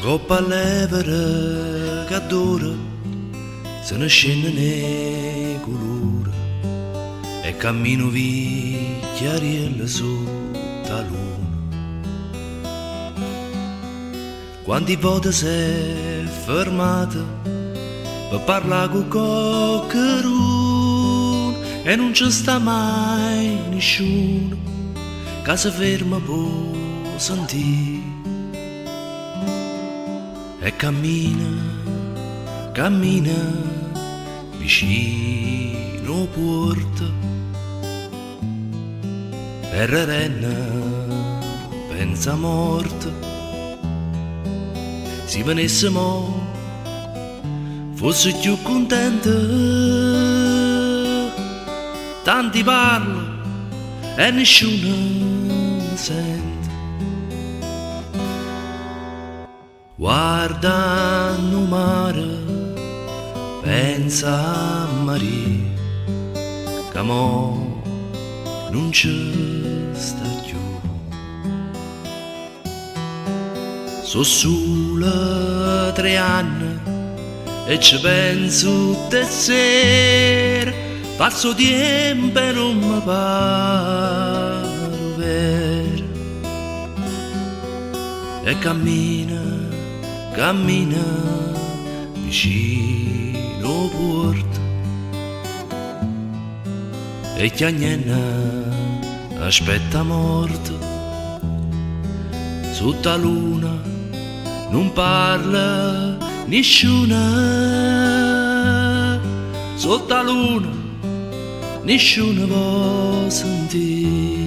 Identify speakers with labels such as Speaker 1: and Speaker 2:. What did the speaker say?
Speaker 1: Coppa levere che dura, se ne scende nei colore e cammino via chiariella sotto la luna. Quanti volte sei fermata per parlare con qualcuno e non ci sta mai nessuno che si ferma può sentire. E cammina, cammina vicino porta e renna pensa morta. Se venissimo fosse più contenta, tanti parla e nessuno sente. Guardando mare, pensa a Maria, che mo non ci sta più. So solo 3 anni e ci penso tutte sere, passo tempo e non mi pare vero. E cammina, cammina vicino porta e chiagnena aspetta morta. Sotto la luna non parla nessuna, sotto la luna nessuno può sentire.